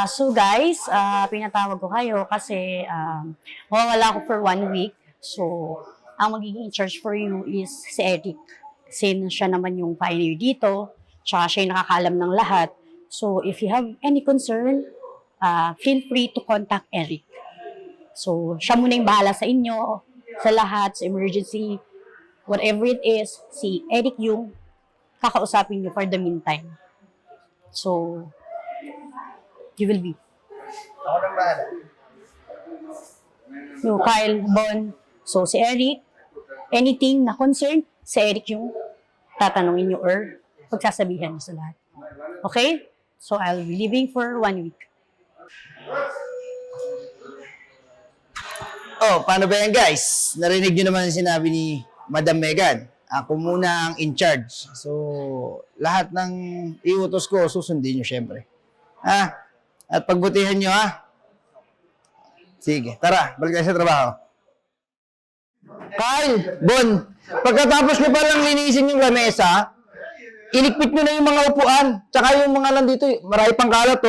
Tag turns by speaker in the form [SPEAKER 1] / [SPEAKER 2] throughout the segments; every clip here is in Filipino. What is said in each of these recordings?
[SPEAKER 1] So guys, pinatawag ko kayo kasi mawawala ako for 1 week. So, ang magiging in charge for you is si Eric. Since siya naman yung pioneer dito, tsaka siya yung nakakaalam ng lahat. So, if you have any concern, feel free to contact Eric. So, siya muna yung bahala sa inyo, sa lahat, sa emergency, whatever it is, si Eric yung kakausapin nyo for the meantime. So, you will be.
[SPEAKER 2] Ako nang bahala.
[SPEAKER 1] No, Kyle, Bon. So, si Eric, anything na concern, si Eric yung tatanungin nyo or pagsasabihan nyo sa lahat. Okay? So, I'll be leaving for 1 week.
[SPEAKER 2] Oh, paano ba yan guys? Narinig nyo naman yung sinabi ni Madam Megan. Ako muna ang in charge. So, lahat ng iutos ko, susundin nyo syempre. At pagbutihan nyo Sige, tara, balik tayo sa trabaho. Kyle, Bon, pagkatapos nyo palang linisin yung lamesa, ilikpit nyo na yung mga upuan, tsaka yung mga nandito, marami pang kalat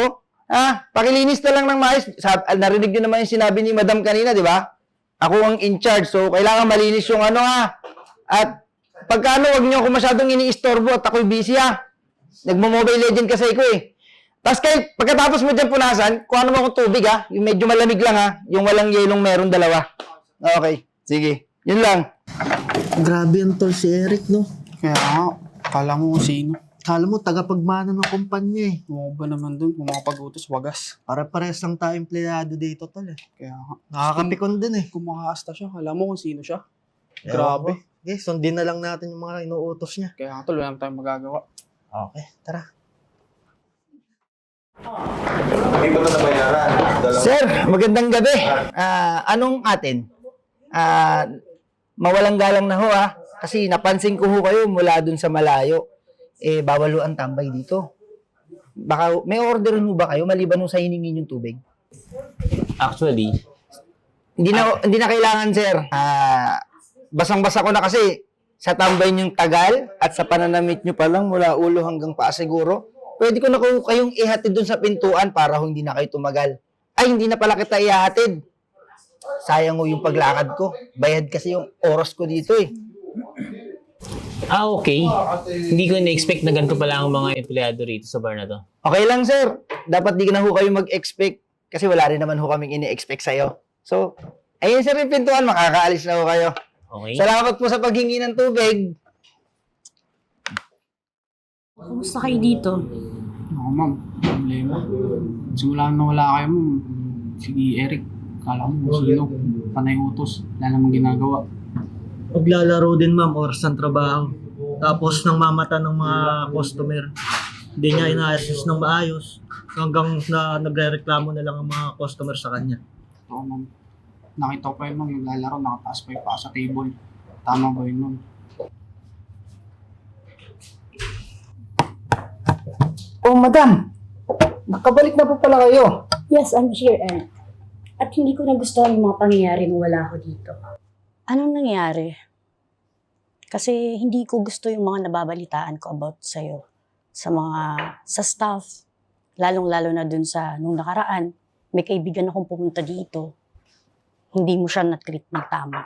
[SPEAKER 2] pakilinis na lang ng maayos. Narinig nyo naman yung sinabi ni Madam kanina, di ba? Ako ang in charge, so kailangan malinis yung At pagkano, wag nyo ako masyadong iniistorbo at ako'y busy Nagmo-Mobile Legend kasi ako Tapos pagkatapos mo dyan punasan, kuha naman akong tubig yung medyo malamig lang yung walang yelong meron dalawa. Okay, sige. Yun lang.
[SPEAKER 3] Grabe yan tol si Eric, no?
[SPEAKER 4] Kaya nga, kala mo kung sino.
[SPEAKER 3] Kala mo, tagapagmana ng kumpanya
[SPEAKER 4] Oo ba naman dun, kung makapag-utos, wagas.
[SPEAKER 3] Para-pares lang tayo empleyado dito tol
[SPEAKER 4] Kaya nga.
[SPEAKER 3] Nakakapikon din
[SPEAKER 4] Kung makakasta siya, kala mo kung sino siya.
[SPEAKER 3] Ewan
[SPEAKER 4] Grabe.
[SPEAKER 3] ko. Okay, sundin na lang natin yung mga inuutos niya.
[SPEAKER 4] Kaya nga tol, wala naman tayong magagawa.
[SPEAKER 3] Okay, tara.
[SPEAKER 5] Hindi pa ito nabayaran.
[SPEAKER 2] Sir, magandang gabi. Anong atin? Mawalang galang na ho kasi napansin ko ho kayo mula dun sa malayo. Bawal ho ang tambay dito. Baka may order ho ba kayo maliban ho sa hiningin yung tubig?
[SPEAKER 6] Actually,
[SPEAKER 2] Hindi na kailangan, sir. Basang-basa ko na kasi sa tambay niyong tagal at sa pananamit niyo pa lang mula ulo hanggang paa siguro. Pwede ko na kayong ihatid dun sa pintuan para hindi na kayo tumagal. Ay, hindi na pala kita ihatid. Sayang ho yung paglakad ko. Bayad kasi yung oras ko dito
[SPEAKER 6] okay. Hindi ko na-expect na ganito pala ang mga empleyado rito sa bar na to.
[SPEAKER 2] Okay lang, sir. Dapat di na ho kayo mag-expect kasi wala rin naman ho kaming ini-expect sa'yo. So, ayun sir yung pintuan, makakaalis na ho kayo.
[SPEAKER 6] Okay?
[SPEAKER 2] Salamat po sa paghingi ng tubig.
[SPEAKER 1] Kumusta kayo dito?
[SPEAKER 4] Ako ma'am, problema. Simula na wala kayo ma'am, sige Eric, kala mo kung sino, panay utos, wala namang ginagawa.
[SPEAKER 3] Maglalaro din ma'am, oras ng trabaho. Tapos nang mamata ng mga customer. Hindi niya ina-assist ng maayos. Hanggang na nagre-reklamo na lang ang mga customer sa kanya.
[SPEAKER 4] Oo ma'am, nakita ko pa yun ma'am, naglalaro, nakataas pa yung paa sa table. Tama ba yun ma'am?
[SPEAKER 2] Oh, madam. Nakabalik na po pala kayo.
[SPEAKER 1] Yes, I'm here, Eric. At hindi ko nagustuhan yung mga pangyayari nung wala ako dito. Anong nangyari? Kasi hindi ko gusto yung mga nababalitaan ko about sa'yo. Sa staff. Lalong-lalo na dun nung nakaraan. May kaibigan akong pumunta dito. Hindi mo siya na-treat ng tama.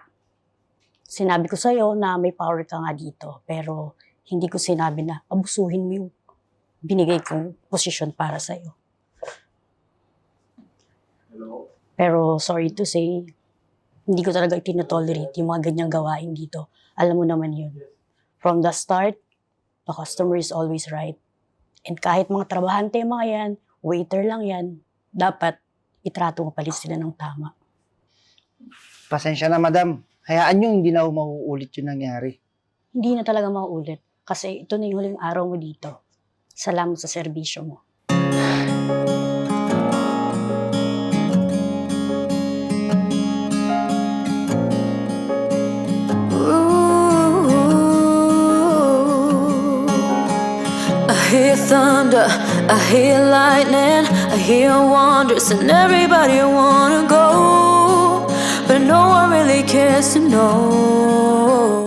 [SPEAKER 1] Sinabi ko sa'yo na may power ka nga dito. Pero hindi ko sinabi na abusuhin mo yung binigay kong posisyon para sa'yo. Pero sorry to say, hindi ko talaga itinotolerate yung mga ganyang gawain dito. Alam mo naman yun. From the start, the customer is always right. And kahit mga trabahante mga yan, waiter lang yan, dapat itrato mo palit sila ng tama.
[SPEAKER 2] Pasensya na, madam. Hayaan nyo, hindi na mauulit yung nangyari.
[SPEAKER 1] Hindi na talaga mauulit kasi ito na yung huling araw mo dito. Salamat sa serbisyo mo.
[SPEAKER 7] I hear thunder, I hear lightning, I hear wonders, and everybody wanna go, but no one really cares to know.